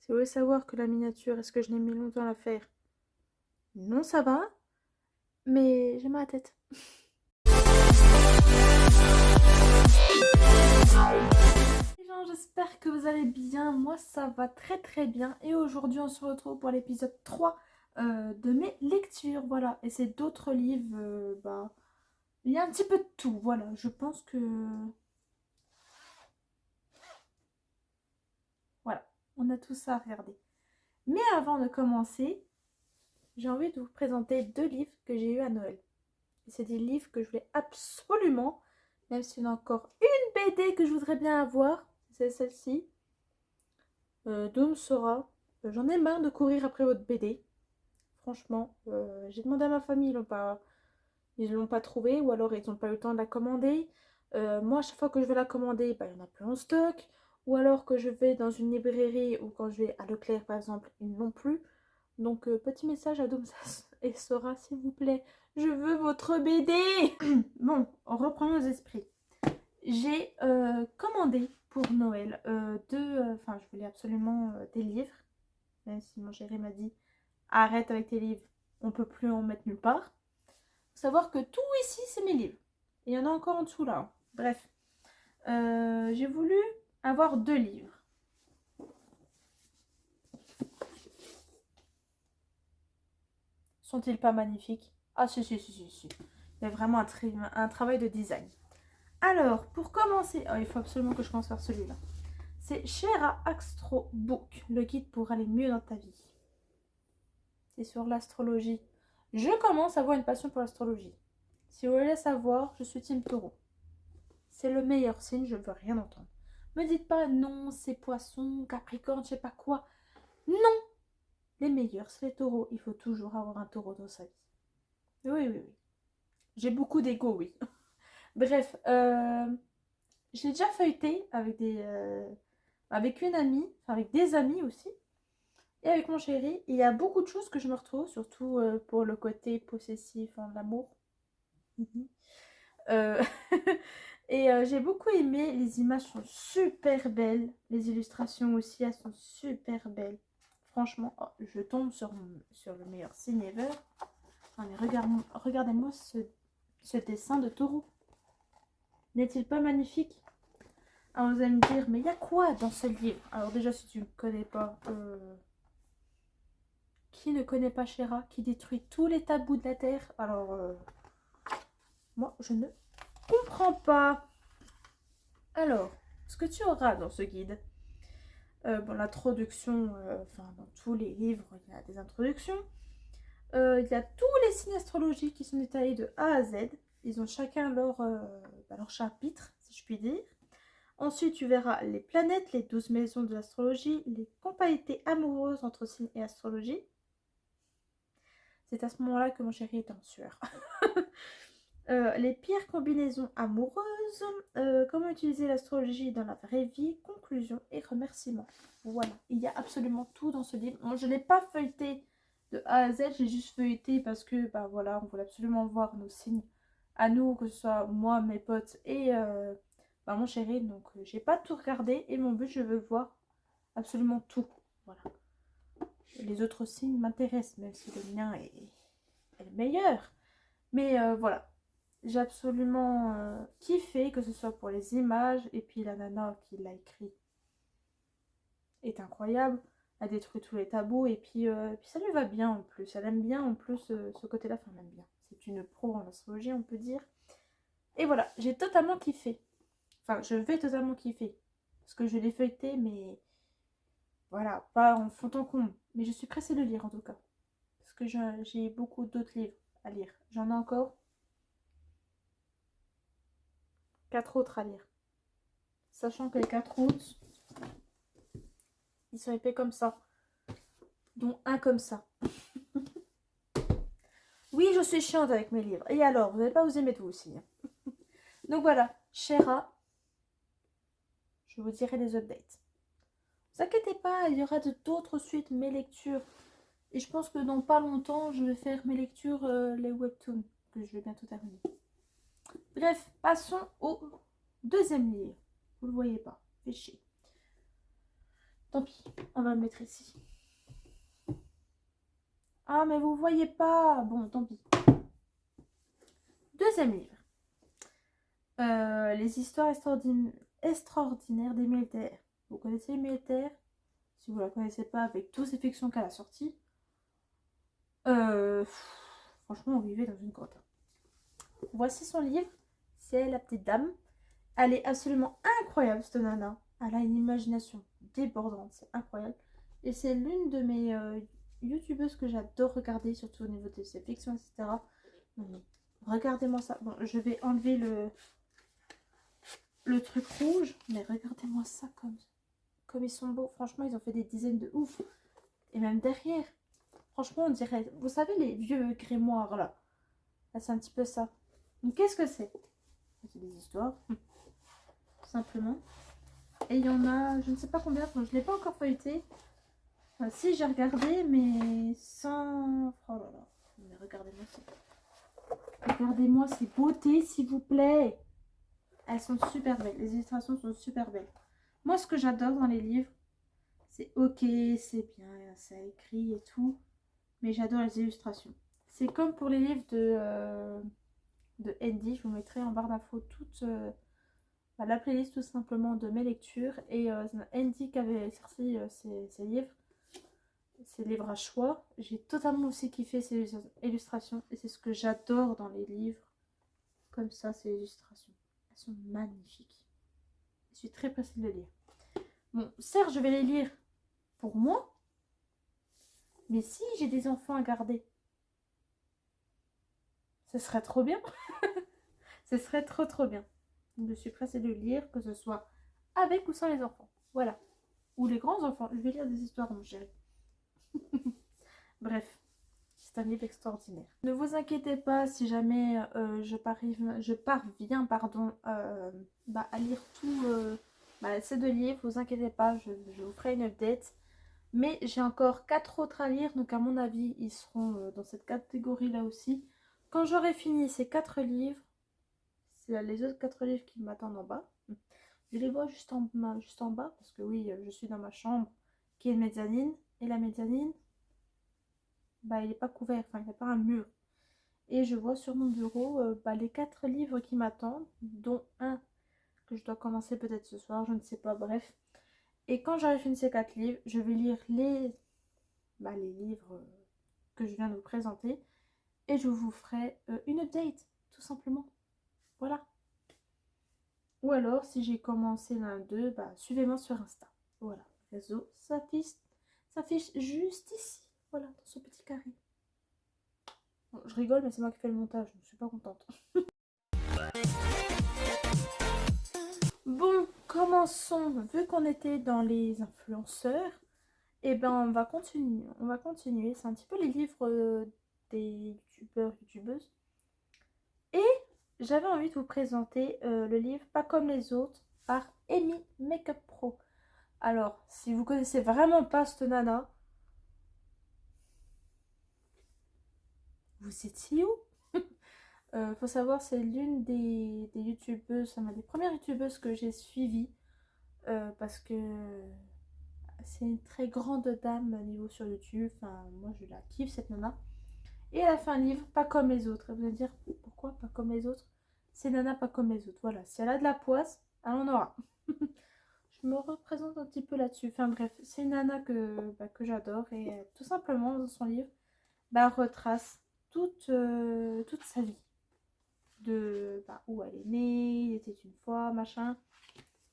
Si vous voulez savoir que la miniature, est-ce que je l'ai mis longtemps à la faire? Non, ça va, mais j'ai mal à la tête. Les gens, j'espère que vous allez bien. Moi, ça va très très bien. Et aujourd'hui, on se retrouve pour l'épisode 3 de mes lectures. Voilà, et c'est d'autres livres. Il y a un petit peu de tout. Voilà, je pense que... Voilà, on a tout ça à regarder. Mais avant de commencer, j'ai envie de vous présenter 2 livres que j'ai eus à Noël. Et c'est des livres que je voulais absolument, même s'il y en a encore une BD que je voudrais bien avoir, c'est celle-ci. Doom Sora. J'en ai marre de courir après votre BD. Franchement, j'ai demandé à ma famille, ils l'ont pas trouvée, ou alors ils n'ont pas eu le temps de la commander. Moi, à chaque fois que je vais la commander, il n'y en a plus en stock. Ou alors que je vais dans une librairie ou quand je vais à Leclerc par exemple, ils n'ont plus. Donc, petit message à Domsas et Sora, s'il vous plaît. Je veux votre BD. Bon, on reprend nos esprits. J'ai commandé pour Noël enfin, je voulais absolument des livres. Même si mon chéri m'a dit arrête avec tes livres, on peut plus en mettre nulle part. Faut savoir que tout ici, c'est mes livres. Et il y en a encore en dessous là. Bref, j'ai voulu avoir 2 livres. Sont-ils pas magnifiques? Ah si, si, si, si, si. Il y a vraiment un travail de design. Alors, pour commencer, il faut absolument que je commence par celui-là. C'est Shera Astro Book, le guide pour aller mieux dans ta vie. C'est sur l'astrologie. Je commence à avoir une passion pour l'astrologie. Si vous voulez savoir, je suis Team Taureau. C'est le meilleur signe, je ne veux rien entendre. Me dites pas non, c'est Poisson, Capricorne, je sais pas quoi. Non, les meilleurs, c'est les taureaux. Il faut toujours avoir un taureau dans sa vie. Oui, oui, oui. J'ai beaucoup d'ego, oui. Bref, j'ai déjà feuilleté avec une amie, enfin avec des amis aussi, et avec mon chéri. Il y a beaucoup de choses que je me retrouve, surtout pour le côté possessif en amour. Euh, et j'ai beaucoup aimé, les images sont super belles, les illustrations aussi, elles sont super belles. Franchement, oh, je tombe sur le meilleur signe ever. Non mais regardez-moi ce dessin de taureau. N'est-il pas magnifique? Alors vous allez me dire, mais il y a quoi dans ce livre? Alors déjà, si tu ne connais pas, qui ne connaît pas Shera, qui détruit tous les tabous de la Terre? Alors, moi, je ne comprends pas. Alors, ce que tu auras dans ce guide, bon, l'introduction, enfin, dans tous les livres, il y a des introductions. Il y a tous les signes astrologiques qui sont détaillés de A à Z. Ils ont chacun leur chapitre, si je puis dire. Ensuite, tu verras les planètes, les 12 maisons de l'astrologie, les compatibilités amoureuses entre signes et astrologie. C'est à ce moment-là que mon chéri est en sueur. Les pires combinaisons amoureuses, comment utiliser l'astrologie dans la vraie vie, conclusion et remerciements. Voilà, il y a absolument tout dans ce livre. Moi, je ne l'ai pas feuilleté de A à Z, j'ai juste feuilleté parce que, bah voilà, on voulait absolument voir nos signes à nous, que ce soit moi, mes potes et mon chéri. Donc, j'ai pas tout regardé et mon but, je veux voir absolument tout. Voilà. Les autres signes m'intéressent, même si le mien est le meilleur. Mais voilà, j'ai absolument kiffé, que ce soit pour les images et puis la nana qui l'a écrit est incroyable. Elle détruit tous les tabous et puis ça lui va bien en plus. Elle aime bien en plus ce côté-là, enfin elle aime bien. C'est une pro en astrologie, on peut dire. Et voilà, j'ai totalement kiffé. Enfin, je vais totalement kiffer. Parce que je l'ai feuilleté, mais voilà, pas en fond en comble. Mais je suis pressée de lire en tout cas. Parce que j'ai beaucoup d'autres livres à lire. J'en ai encore 4 autres à lire. Sachant que les 4 autres, ils sont épais comme ça. Dont un comme ça. Oui, je suis chiante avec mes livres. Et alors, vous n'allez pas vous aimer tout aussi. Donc voilà, Shera, je vous dirai des updates. Ne vous inquiétez pas, il y aura d'autres suites, mes lectures. Et je pense que dans pas longtemps, je vais faire mes lectures, les webtoons, que je vais bientôt terminer. Bref, passons au 2e livre. Vous le voyez pas, fait chier. Tant pis, on va le mettre ici. Ah, mais vous voyez pas. Bon, tant pis. Deuxième livre. Les histoires extraordinaires des militaires. Vous connaissez les militaires? Si vous la connaissez pas, avec toutes ces fictions qu'elle a sorties. Franchement, on vivait dans une grotte. Voici son livre. C'est La Petite Dame. Elle est absolument incroyable, cette nana. Elle a une imagination débordante. C'est incroyable. Et c'est l'une de mes youtubeuses que j'adore regarder, surtout au niveau de ses fictions, etc. Regardez-moi ça. Bon, je vais enlever le truc rouge. Mais regardez-moi ça comme ils sont beaux. Franchement, ils ont fait des dizaines de ouf. Et même derrière. Franchement, on dirait... Vous savez, les vieux grimoires, là. Là, c'est un petit peu ça. Donc, qu'est-ce que c'est? C'est des histoires. Tout simplement. Et il y en a, je ne sais pas combien. Je ne l'ai pas encore feuilleté. Enfin, si, j'ai regardé, mais sans... Oh là là. Mais regardez-moi ça. Regardez-moi ces beautés, s'il vous plaît. Elles sont super belles. Les illustrations sont super belles. Moi, ce que j'adore dans les livres, c'est ok, c'est bien, ça écrit et tout. Mais j'adore les illustrations. C'est comme pour les livres de Andy. Je vous mettrai en barre d'infos toute la playlist tout simplement de mes lectures. Et Andy qui avait sorti ses livres à choix. J'ai totalement aussi kiffé ces illustrations. Et c'est ce que j'adore dans les livres. Comme ça, ces illustrations. Elles sont magnifiques. Je suis très pressée de les lire. Bon, certes, je vais les lire pour moi. Mais si j'ai des enfants à garder, ce serait trop bien. Ce serait trop trop bien. Donc, je suis pressée de lire, que ce soit avec ou sans les enfants. Voilà. Ou les grands enfants. Je vais lire des histoires, mon chéri. Bref, c'est un livre extraordinaire. Ne vous inquiétez pas si jamais je parviens à lire tout ces deux livres. Vous inquiétez pas, je vous ferai une update. Mais j'ai encore 4 autres à lire, donc à mon avis, ils seront dans cette catégorie-là aussi. Quand j'aurai fini ces 4 livres, c'est les autres 4 livres qui m'attendent en bas. Je les vois juste en bas, parce que oui, je suis dans ma chambre, qui est une mezzanine. Et la mezzanine, il n'est pas couvert, enfin, il n'y a pas un mur. Et je vois sur mon bureau les 4 livres qui m'attendent, dont un que je dois commencer peut-être ce soir, je ne sais pas, bref. Et quand j'aurai fini ces 4 livres, je vais lire les livres que je viens de vous présenter. Et je vous ferai une update, tout simplement. Voilà. Ou alors, si j'ai commencé l'un d'eux, suivez-moi sur Insta. Voilà, le réseau s'affiche juste ici. Voilà, dans ce petit carré. Bon, je rigole, mais c'est moi qui fais le montage, je ne suis pas contente. Bon, commençons. Vu qu'on était dans les influenceurs, on va continuer. C'est un petit peu les livres des youtubeurs, youtubeuses. Et j'avais envie de vous présenter le livre Pas comme les autres par Amy Makeup Pro. Alors, si vous connaissez vraiment pas cette nana, vous étiez où? Faut savoir, c'est l'une des youtubeuses, c'est une des premières youtubeuses que j'ai suivies parce que c'est une très grande dame à niveau sur YouTube. Enfin, moi je la kiffe cette nana. Et elle a fait un livre pas comme les autres. Et vous allez me dire pourquoi pas comme les autres? C'est nana pas comme les autres. Voilà, si elle a de la poisse, elle en aura. Je me représente un petit peu là-dessus. Enfin bref, c'est une nana que j'adore et tout simplement dans son livre, retrace toute sa vie. De où elle est née, il était une fois, machin.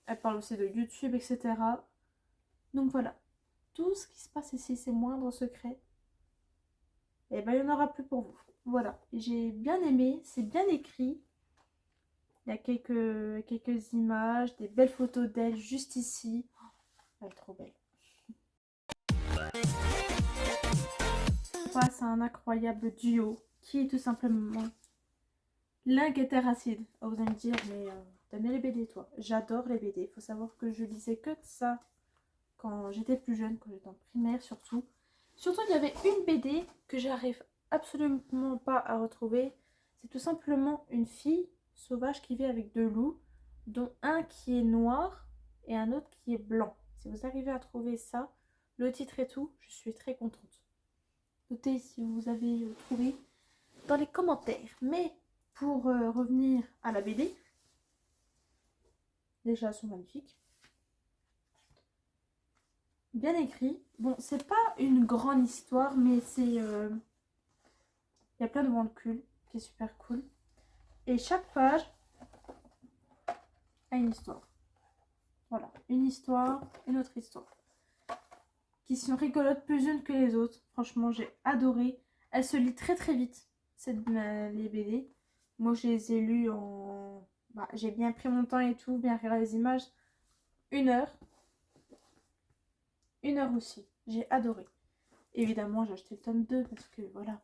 Elle parle aussi de YouTube, etc. Donc voilà, tout ce qui se passe ici, ces moindres secrets, il n'y en aura plus pour vous. Voilà, j'ai bien aimé, c'est bien écrit. Il y a quelques images, des belles photos d'elle juste ici. Elle est trop belle. Face à un incroyable duo qui est tout simplement Link et Terracide. Oh, vous allez me dire, mais t'aimes les BD toi? J'adore les BD. Il faut savoir que je lisais que de ça quand j'étais plus jeune, quand j'étais en primaire surtout. Surtout, il y avait une BD que j'arrive absolument pas à retrouver. C'est tout simplement une fille sauvage qui vit avec deux loups, dont un qui est noir et un autre qui est blanc. Si vous arrivez à trouver ça, le titre et tout, je suis très contente. Notez si vous avez trouvé dans les commentaires. Mais pour revenir à la BD, déjà, elles sont magnifiques. Bien écrit. Bon, c'est pas une grande histoire, mais c'est... Il y a plein de moments de cul, qui est super cool. Et chaque page a une histoire. Voilà, une histoire, une autre histoire. Qui sont rigolotes plus unes que les autres. Franchement, j'ai adoré. Elle se lit très très vite, les BD. Moi, je les ai lus en... Bah, j'ai bien pris mon temps et tout, bien regardé les images. 1 heure. 1 heure aussi. J'ai adoré. Évidemment, j'ai acheté le tome 2 parce que voilà.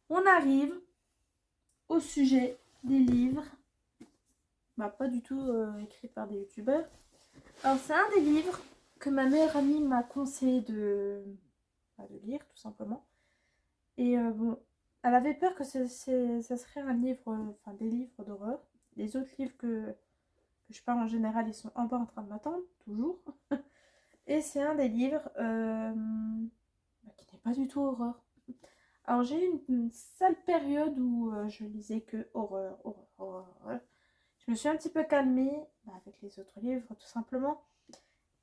On arrive au sujet des livres. Bah, pas du tout écrit par des youtubeurs. Alors, c'est un des livres que ma meilleure amie m'a conseillé de lire, tout simplement. Et bon, elle avait peur que ça serait un livre, enfin des livres d'horreur. Les autres livres que je parle en général, ils sont en bas en train de m'attendre, toujours. Et c'est un des livres qui n'est pas du tout horreur. Alors j'ai eu une sale période où je lisais que horreur, horreur, horreur. Je me suis un petit peu calmée avec les autres livres, tout simplement.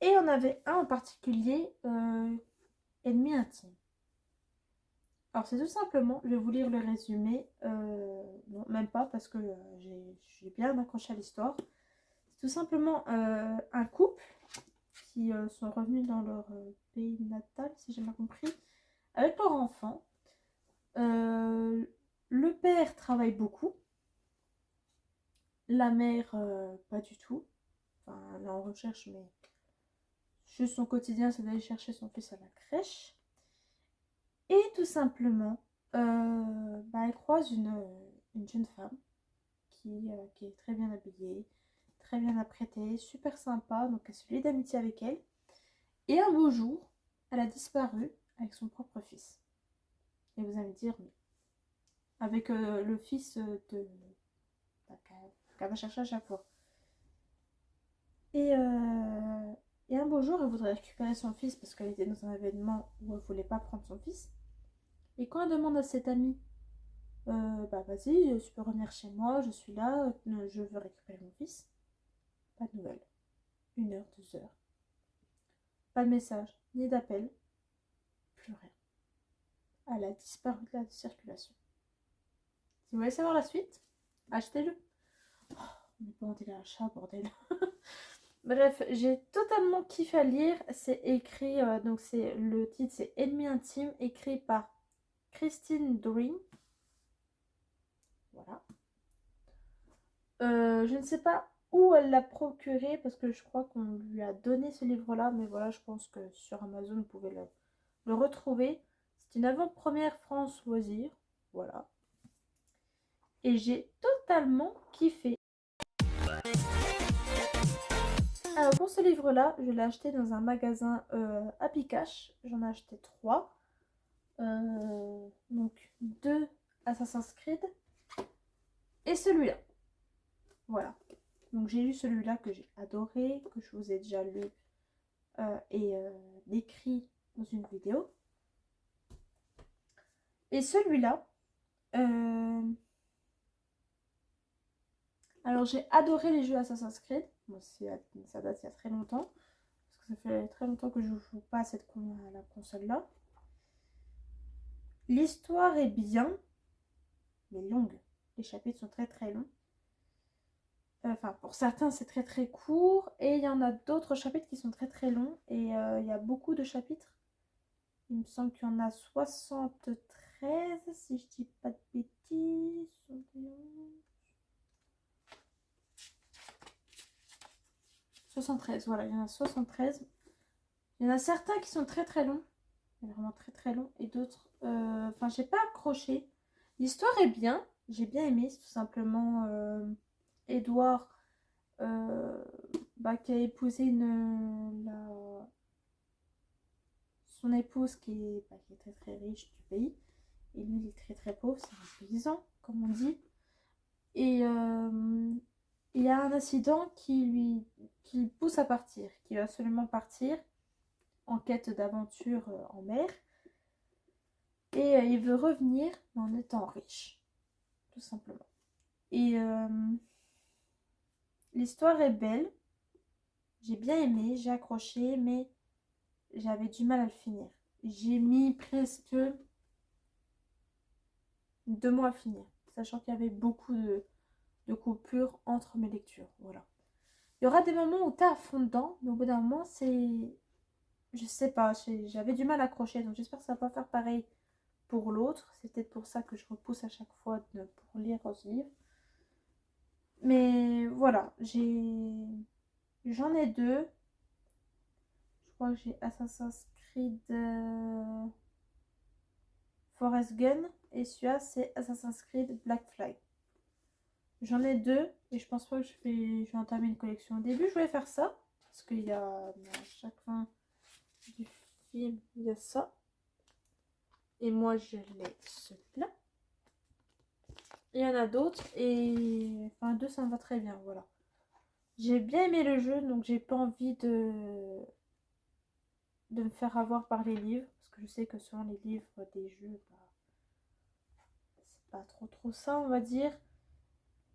Et on avait un en particulier, Ennemi intime. Alors c'est tout simplement, je vais vous lire le résumé, non même pas parce que j'ai bien accroché à l'histoire. C'est tout simplement un couple qui sont revenus dans leur pays natal, si j'ai bien compris, avec leur enfant. Le père travaille beaucoup, la mère pas du tout, enfin elle est en recherche mais juste son quotidien c'est d'aller chercher son fils à la crèche. Et tout simplement, elle croise une jeune femme qui est très bien habillée, très bien apprêtée, super sympa, donc elle se lie d'amitié avec elle. Et un beau jour, elle a disparu avec son propre fils. Et vous allez me dire, mais avec le fils qu'elle va chercher à chaque fois. Et un beau jour, elle voudrait récupérer son fils parce qu'elle était dans un événement où elle ne voulait pas prendre son fils. Et quand elle demande à cette amie, vas-y, tu peux revenir chez moi, je suis là, je veux récupérer mon fils. Pas de nouvelles. 1 heure, 2 heures. Pas de message, ni d'appel. Plus rien. Elle a disparu de la circulation. Si vous voulez savoir la suite, achetez-le. Oh, on n'est pas en délire achat, bordel. Bref, j'ai totalement kiffé à lire. C'est écrit, donc c'est le titre, c'est Ennemi intime, écrit par Christine Doring. Voilà. Je ne sais pas où elle l'a procuré parce que je crois qu'on lui a donné ce livre-là, mais voilà, je pense que sur Amazon, vous pouvez le retrouver. C'est une avant-première France Loisirs, voilà. Et j'ai totalement kiffé. Alors pour ce livre-là, je l'ai acheté dans un magasin Happy Cash. J'en ai acheté 3. Donc 2 Assassin's Creed et celui-là. Voilà. Donc j'ai lu celui-là que j'ai adoré, que je vous ai déjà lu et décrit dans une vidéo. Et celui-là, alors j'ai adoré les jeux Assassin's Creed. Bon, ça date il y a très longtemps. Parce que ça fait très longtemps que je ne joue pas à la console-là. L'histoire est bien, mais longue. Les chapitres sont très très longs. Enfin, pour certains, c'est très très court. Et il y en a d'autres chapitres qui sont très très longs. Et il y a beaucoup de chapitres. Il me semble qu'il y en a 73, si je dis pas de bêtises. 73, voilà, il y en a 73. Il y en a certains qui sont très très longs. Vraiment très très longs. Et d'autres, enfin, j'ai pas accroché. L'histoire est bien. J'ai bien aimé, c'est tout simplement Edouard qui a épousé son épouse qui est très très riche du pays. Et lui, il est très très pauvre, c'est un paysan, comme on dit. Et il y a un incident qui le pousse à partir, qui va absolument partir en quête d'aventure en mer. Et il veut revenir mais en étant riche, tout simplement. Et l'histoire est belle, j'ai bien aimé, j'ai accroché, mais j'avais du mal à le finir. J'ai mis presque 2 mois à finir, sachant qu'il y avait beaucoup de coupures entre mes lectures. Voilà. Il y aura des moments où t'es à fond dedans, mais au bout d'un moment, c'est. Je sais pas, j'avais du mal à accrocher, donc j'espère que ça va pas faire pareil pour l'autre. C'est peut-être pour ça que je repousse à chaque fois pour lire ce livre. Mais voilà, j'en ai deux. Je crois que j'ai Assassin's Creed Forest Gun et celui-là c'est Assassin's Creed Black Flag. J'en ai deux et je pense pas que je vais entamer une collection. Au début, je voulais faire ça parce qu'il y a à chaque fin du film, il y a ça. Et moi, je l'ai celui-là. Il y en a d'autres et enfin deux, ça me va très bien. Voilà. J'ai bien aimé le jeu, donc j'ai pas envie de me faire avoir par les livres parce que je sais que souvent les livres des jeux, bah, c'est pas trop ça, on va dire.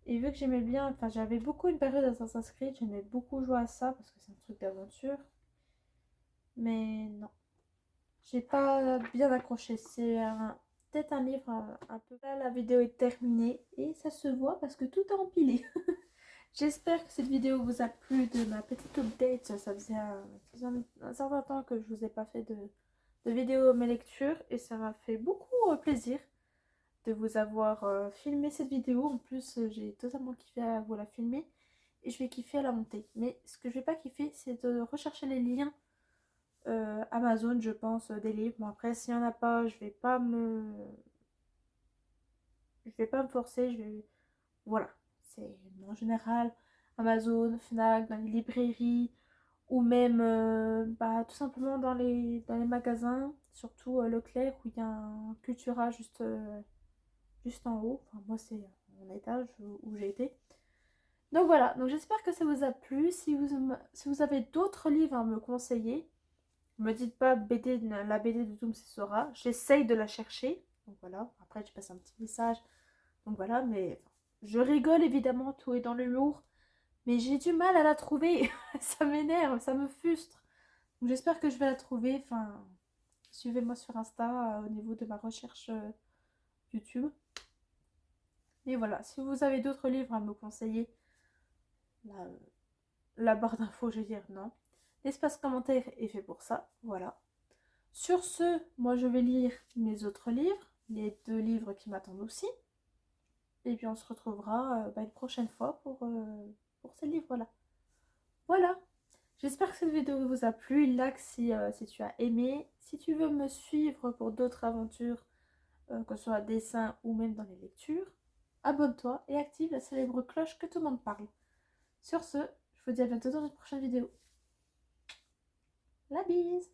Et vu que j'aimais bien, enfin j'avais beaucoup une période Assassin's Creed, j'aimais beaucoup jouer à ça parce que c'est un truc d'aventure. Mais non, j'ai pas bien accroché. C'est peut-être un livre un peu. Là, la vidéo est terminée et ça se voit parce que tout est empilé. J'espère que cette vidéo vous a plu de ma petite update. Ça faisait un certain temps que je vous ai pas fait de vidéo mes lectures et ça m'a fait beaucoup plaisir de vous avoir filmé cette vidéo. En plus, j'ai totalement kiffé à vous la filmer et je vais kiffer à la monter. Mais ce que je vais pas kiffer, c'est de rechercher les liens Amazon, je pense, des livres. Bon, après, s'il y en a pas, je vais pas me forcer. Voilà, c'est en général Amazon, Fnac, dans les librairies ou même bah, tout simplement dans les magasins, surtout Leclerc où il y a un Cultura juste en haut. Enfin, moi, c'est mon étage où j'ai été. Donc voilà, donc j'espère que ça vous a plu. Si vous avez d'autres livres à me conseiller, ne me dites pas la BD de Doom Sora. J'essaye de la chercher. Donc voilà, après je passe un petit message. Donc voilà, mais je rigole évidemment, tout est dans l'humour. Mais j'ai du mal à la trouver. Ça m'énerve, ça me frustre. Donc j'espère que je vais la trouver. Enfin, suivez-moi sur Insta au niveau de ma recherche YouTube. Et voilà, si vous avez d'autres livres à me conseiller, la barre d'infos, je vais dire non. L'espace commentaire est fait pour ça, voilà. Sur ce, moi je vais lire mes autres livres, les 2 livres qui m'attendent aussi. Et puis on se retrouvera une prochaine fois pour ces livres-là. Voilà, j'espère que cette vidéo vous a plu. Like si tu as aimé. Si tu veux me suivre pour d'autres aventures, que ce soit dessin ou même dans les lectures, abonne-toi et active la célèbre cloche que tout le monde parle. Sur ce, je vous dis à bientôt dans une prochaine vidéo. La bise!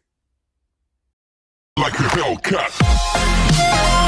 Like a Hellcat.